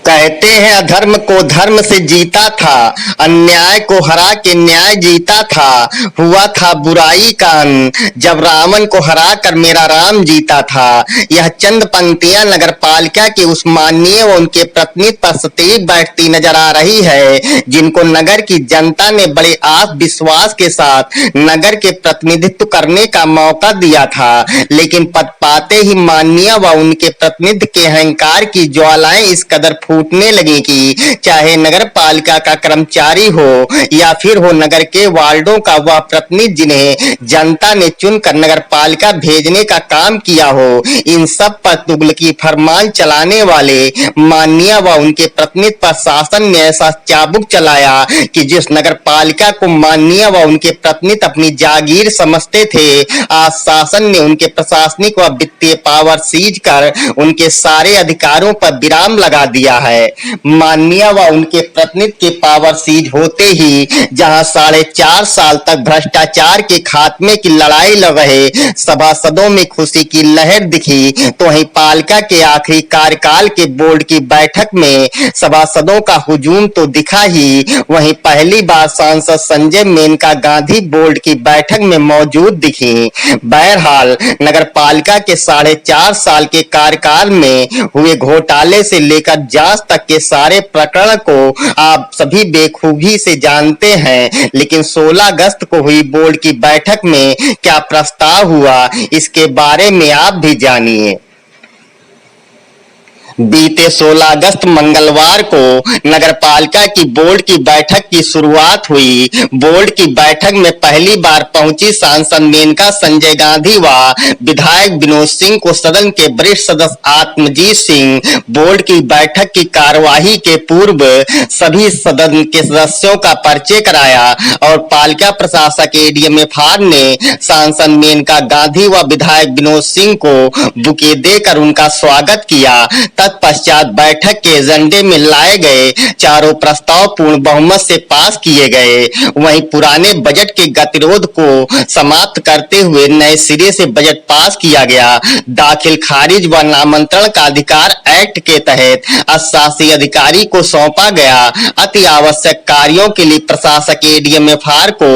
कहते हैं अधर्म को धर्म से जीता था, अन्याय को हरा के न्याय जीता था। हुआ था बुराई का अंत जब रावण को हरा कर मेरा राम जीता था। यह चंद पंक्तियां नगर पालिका के उस माननीय व उनके प्रतिनिधि पर सटीक बैठती नजर आ रही है, जिनको नगर की जनता ने बड़े आस विश्वास के साथ नगर के प्रतिनिधित्व करने का मौका दिया था। लेकिन पद पाते ही माननीय व उनके प्रतिनिधि के अहंकार की ज्वालाएं इस कदर फूटने लगी कि चाहे नगर पालिका का कर्मचारी हो या फिर हो नगर के वार्डों का वह प्रतिनिधि जिन्हें जनता ने चुनकर नगर पालिका भेजने का काम किया हो, इन सब पर तुगलकी फरमान चलाने वाले माननीय व उनके प्रतिनिधि पर शासन ने ऐसा चाबुक चलाया कि जिस नगर पालिका को माननीय व उनके प्रतिनिधि अपनी जागीर समझते थे, आज शासन ने उनके प्रशासनिक व वित्तीय पावर सीज कर उनके सारे अधिकारों पर विराम लगा दिया है। माननीय व उनके प्रतिनिधि के पावर सीज होते ही जहां 4.5 साल तक भ्रष्टाचार के खात्मे की लड़ाई लड़ रहे सभासदों में खुशी की लहर दिखी, तो वहीं पालिका के आखिरी कार्यकाल के बोर्ड की बैठक में सभासदों का हुजूम तो दिखा ही, वहीं पहली बार सांसद संजय मेनका गांधी बोर्ड की बैठक में मौजूद दिखी। बहरहाल नगर पालिका के 4.5 साल के कार्यकाल में हुए घोटाले से लेकर जांच तक के सारे प्रकरण को आप सभी बेखूबी से जानते हैं, लेकिन 16 अगस्त को हुई बोर्ड की बैठक में क्या प्रस्ताव हुआ, इसके बारे में आप भी जानिए। बीते 16 अगस्त मंगलवार को नगर पालिका की बोर्ड की बैठक की शुरुआत हुई। बोर्ड की बैठक में पहली बार पहुंची सांसद मेनका संजय गांधी व विधायक विनोद सिंह को सदन के वरिष्ठ सदस्य आत्मजीत सिंह बोर्ड की बैठक की कार्यवाही के पूर्व सभी सदन के सदस्यों का परिचय कराया और पालिका प्रशासक एडीएमएफआर ने सांसद मेनका गांधी व विधायक विनोद सिंह को बुके देकर उनका स्वागत किया। तत्पश्चात बैठक के एजेंडे में लाए गए चारों प्रस्ताव पूर्ण बहुमत से पास किए गए। वहीं पुराने बजट के गतिरोध को समाप्त करते हुए नए सिरे से बजट पास किया गया। दाखिल खारिज व नामांतरण का अधिकार एक्ट के तहत शासी अधिकारी को सौंपा गया। अति आवश्यक कार्यों के लिए प्रशासक एडीएमएफआर को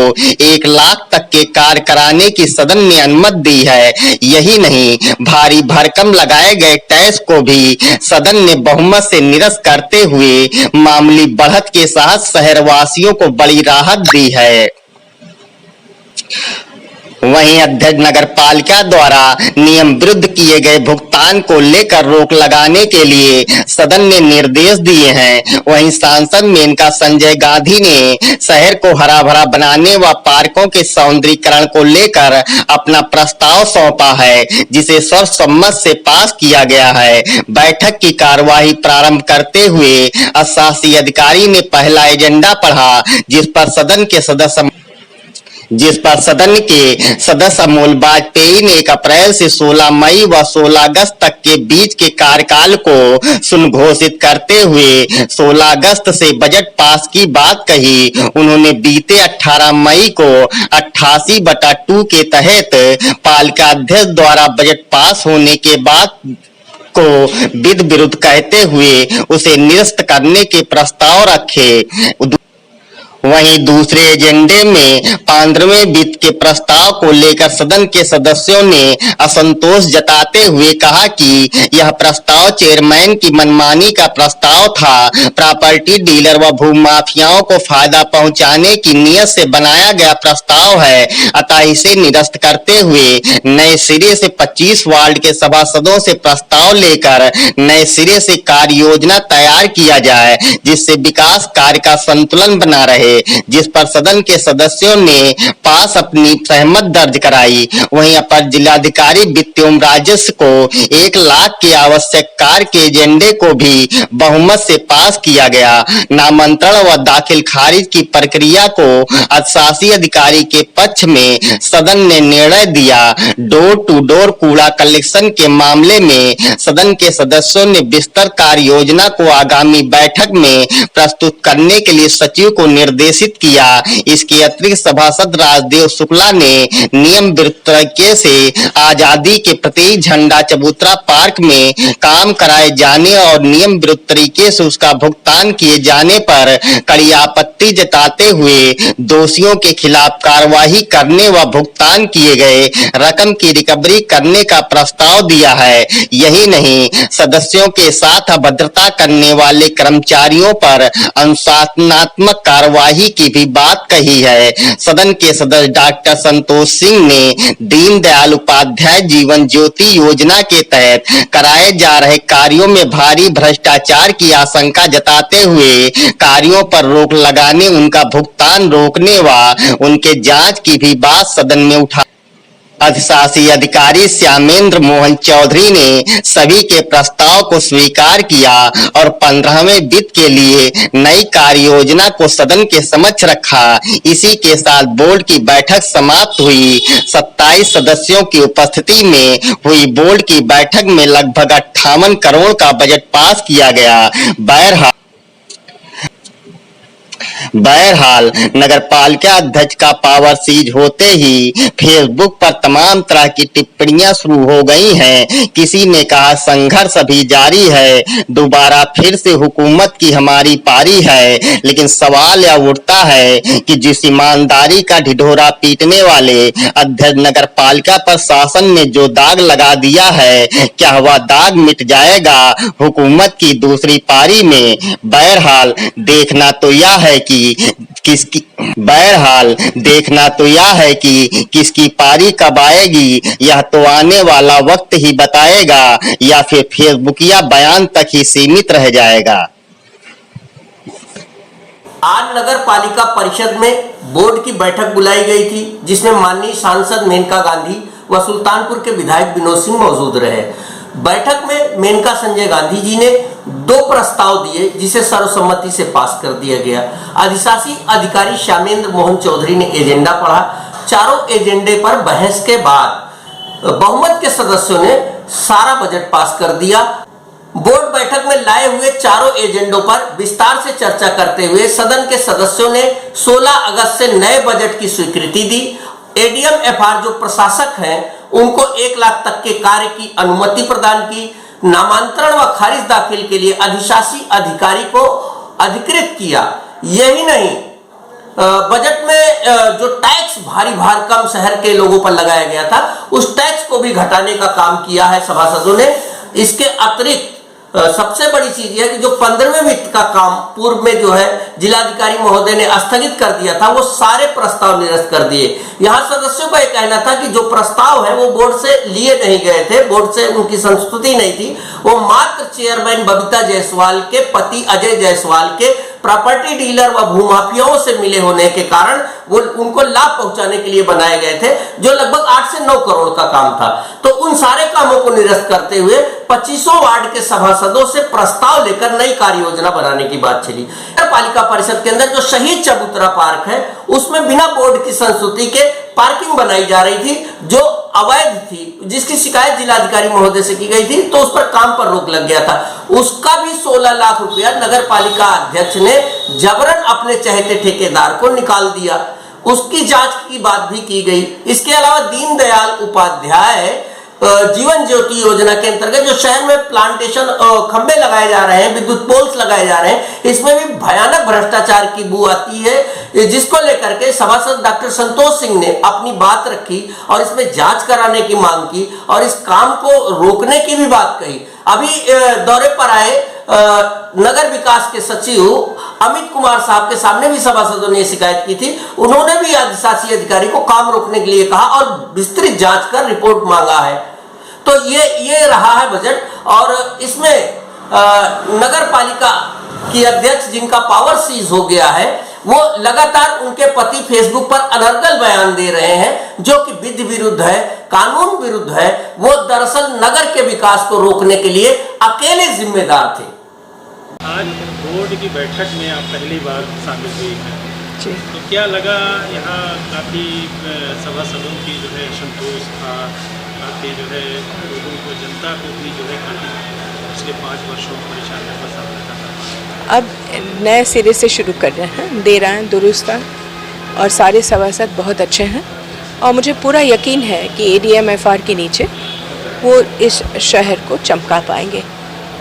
1 लाख तक के कार्य कराने की सदन ने अनुमति दी है। यही नहीं, भारी भरकम लगाए गए टैक्स को भी सदन ने बहुमत से निरस्त करते हुए मामूली बढ़त के साथ शहरवासियों को बड़ी राहत दी है। वहीं अध्यक्ष नगर पालिका द्वारा नियम विरुद्ध किए गए भुगतान को लेकर रोक लगाने के लिए सदन ने निर्देश दिए हैं। वहीं सांसद मेनका संजय गांधी ने शहर को हरा भरा बनाने व पार्कों के सौंदर्यीकरण को लेकर अपना प्रस्ताव सौंपा है, जिसे सर्वसम्मत से पास किया गया है। बैठक की कार्यवाही प्रारंभ करते हुए शासी अधिकारी ने पहला एजेंडा पढ़ा, जिस पर सदन के सदस्य अमोल वाजपेयी ने 1 अप्रैल से 16 मई व 16 अगस्त तक के बीच के कार्यकाल को सुन घोषित करते हुए 16 अगस्त से बजट पास की बात कही। उन्होंने बीते 18 मई को 88/2 के तहत पालिका अध्यक्ष द्वारा बजट पास होने के बाद को विध विरुद्ध कहते हुए उसे निरस्त करने के प्रस्ताव रखे। वहीं दूसरे एजेंडे में 15वें वित्त के प्रस्ताव को लेकर सदन के सदस्यों ने असंतोष जताते हुए कहा कि यह प्रस्ताव चेयरमैन की मनमानी का प्रस्ताव था। प्रॉपर्टी डीलर व भूमाफियाओं को फायदा पहुंचाने की नीयत से बनाया गया प्रस्ताव है, अतः इसे निरस्त करते हुए नए सिरे से 25 वार्ड के सभासदों से प्रस्ताव लेकर नए सिरे से कार्य योजना तैयार किया जाए, जिससे विकास कार्य का संतुलन बना रहे, जिस पर सदन के सदस्यों ने पास अपनी सहमत दर्ज कराई। वहीं अपर जिलाधिकारी वित्त एवं राजस्व को 1 लाख के आवश्यक कार्य के एजेंडे को भी बहुमत से पास किया गया। नामांतरण व दाखिल खारिज की प्रक्रिया को शासी अधिकारी के पक्ष में सदन ने निर्णय दिया। डोर टू डोर कूड़ा कलेक्शन के मामले में सदन के सदस्यों ने विस्तृत कार्य योजना को आगामी बैठक में प्रस्तुत करने के लिए सचिव को निर्देश निर्देशित किया। इसके अतिरिक्त सभासद राजदेव शुक्ला ने नियम विरुद्ध तरीके से आजादी के प्रतीक झंडा चबूतरा पार्क में काम कराए जाने और नियम विरुद्ध तरीके से उसका भुगतान किए जाने पर कड़ी आपत्ति जताते हुए दोषियों के खिलाफ कार्रवाई करने व भुगतान किए गए रकम की रिकवरी करने का प्रस्ताव दिया है। यही नहीं, सदस्यों के साथ अभद्रता करने वाले कर्मचारियों पर अनुशासनात्मक कार्रवाई की भी बात कही है। सदन के सदस्य डॉक्टर संतोष सिंह ने दीनदयाल उपाध्याय जीवन ज्योति योजना के तहत कराए जा रहे कार्यों में भारी भ्रष्टाचार की आशंका जताते हुए कार्यों पर रोक लगाने, उनका भुगतान रोकने व उनके जांच की भी बात सदन में उठा। अधिशासी अधिकारी श्यामेंद्र मोहन चौधरी ने सभी के प्रस्ताव को स्वीकार किया और 15वें वित्त के लिए नई कार्य योजना को सदन के समक्ष रखा। इसी के साथ बोर्ड की बैठक समाप्त हुई। 27 सदस्यों की उपस्थिति में हुई बोर्ड की बैठक में लगभग 58 करोड़ का बजट पास किया गया। बहरहाल नगरपालिका अध्यक्ष का पावर सीज होते ही फेसबुक पर तमाम तरह की टिप्पणियां शुरू हो गई हैं। किसी ने कहा संघर्ष अभी जारी है, दोबारा फिर से हुकूमत की हमारी पारी है। लेकिन सवाल यह उठता है कि जिस ईमानदारी का ढिढोरा पीटने वाले अध्यक्ष नगरपालिका पर शासन ने जो दाग लगा दिया है, क्या वह दाग मिट जाएगा हुकूमत की दूसरी पारी में? बहरहाल देखना तो यह है कि किसकी पारी कब आएगी, यह तो आने वाला वक्त ही बताएगा, या फिर फेसबुकिया बयान तक ही सीमित रह जाएगा। आज नगर पालिका परिषद में बोर्ड की बैठक बुलाई गई थी, जिसमें माननीय सांसद मेनका गांधी व सुल्तानपुर के विधायक विनोद सिंह मौजूद रहे। बैठक में मेनका संजय गांधी जी ने 2 प्रस्ताव दिए, जिसे सर्वसम्मति से पास कर दिया गया। अधिशासी अधिकारी श्यामेंद्र मोहन चौधरी ने एजेंडा पढ़ा। चारों एजेंडे पर बहस के बाद बहुमत के सदस्यों ने सारा बजट पास कर दिया। बोर्ड बैठक में लाए हुए चारों एजेंडों पर विस्तार से चर्चा करते हुए सदन के सदस्यों ने 16 अगस्त से नए बजट की स्वीकृति दी। एडीएम एफआर जो प्रशासक हैं, उनको 1 लाख तक के कार्य की अनुमति प्रदान की। नामांतरण व खारिज दाखिल के लिए अधिशासी अधिकारी को अधिकृत किया। यही नहीं, बजट में जो टैक्स भारी भरकम शहर के लोगों पर लगाया गया था, उस टैक्स को भी घटाने का काम किया है सभासदों ने। इसके अतिरिक्त सबसे बड़ी चीज यह है कि जो 15वें वित्त का काम पूर्व में जो है जिलाधिकारी महोदय ने स्थगित कर दिया था, वो सारे प्रस्ताव निरस्त कर दिए। यहाँ सदस्यों का यह कहना था कि जो प्रस्ताव है वो बोर्ड से लिए नहीं गए थे, बोर्ड से उनकी संस्तुति नहीं थी, वो मात्र चेयरमैन बबीता जायसवाल के पति अजय जायसवाल के प्रॉपर्टी डीलर व भूमाफियाओं से मिले होने के कारण वो उनको लाभ पहुंचाने के लिए बनाए गए थे, जो लगभग 8 से 9 करोड़ का काम था। तो उन सारे कामों को निरस्त करते हुए 2500 वार्ड के सभासदों से प्रस्ताव लेकर नई कार्य योजना बनाने की बात चली। पालिका परिषद के अंदर जो शहीद चबूतरा पार्क है, उसमें बिना बोर्ड की संस्तुति के पार्किंग बनाई जा रही थी, जो अवैध थी, जिसकी शिकायत जिलाधिकारी महोदय से की गई थी, तो उस पर काम पर रोक लग गया था। उसका भी 16 लाख रुपया नगर पालिका अध्यक्ष ने जबरन अपने चहेते ठेकेदार को निकाल दिया। उसकी जांच की बात भी की गई। इसके अलावा दीनदयाल उपाध्याय जीवन ज्योति योजना के अंतर्गत जो शहर में प्लांटेशन खंबे लगाए जा रहे हैं, विद्युत पोल्स लगाए जा रहे हैं, इसमें भी भयानक भ्रष्टाचार की बू आती है, जिसको लेकर के सभासद डॉक्टर संतोष सिंह ने अपनी बात रखी और इसमें जांच कराने की मांग की और इस काम को रोकने की भी बात कही। अभी दौरे पर आए नगर विकास के सचिव अमित कुमार साहब के सामने भी सभासदों ने शिकायत की थी। उन्होंने भी अधिशासी अधिकारी को काम रोकने के लिए कहा और विस्तृत जांच कर रिपोर्ट मांगा है। तो ये रहा है बजट। और इसमें नगर पालिका की अध्यक्ष जिनका पावर सीज हो गया है, वो लगातार उनके पति फेसबुक पर अनर्गल बयान दे रहे हैं, जो कि विधि विरुद्ध है, कानून विरुद्ध है। वो दरअसल नगर के विकास को रोकने के लिए अकेले जिम्मेदार थे। आज बोर्ड की बैठक में आप पहली बार शामिल हुई हैं, तो क्या लगा? यहाँ काफ़ी सभासदों की जो है संतोष था, काफ़ी जो है लोगों को, जनता को भी जो है काफ़ी पिछले 5 वर्षों परेशानियों का सामना करना पड़ा। अब नए सिरे से शुरू कर रहे हैं, दे रहे हैं दुरुस्त, और सारे सभासद बहुत अच्छे हैं और मुझे पूरा यकीन है कि ADM-FR के नीचे वो इस शहर को चमका पाएंगे।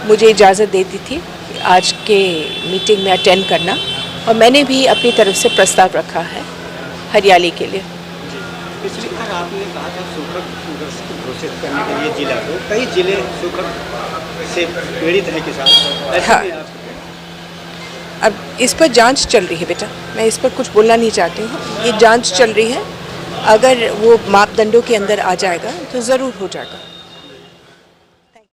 मुझे इजाज़त दे दी थी आज के मीटिंग में अटेंड करना, और मैंने भी अपनी तरफ से प्रस्ताव रखा है हरियाली के लिए। पिछली बार आपने कहा था सूखा घोषित करने के लिए जिला को, कई जिले सूखा से पीड़ित हैं किसान। हाँ, अब इस पर जांच चल रही है बेटा, मैं इस पर कुछ बोलना नहीं चाहती हूँ। ये जांच चल रही है, अगर वो मापदंडों के अंदर आ जाएगा तो ज़रूर हो जाएगा।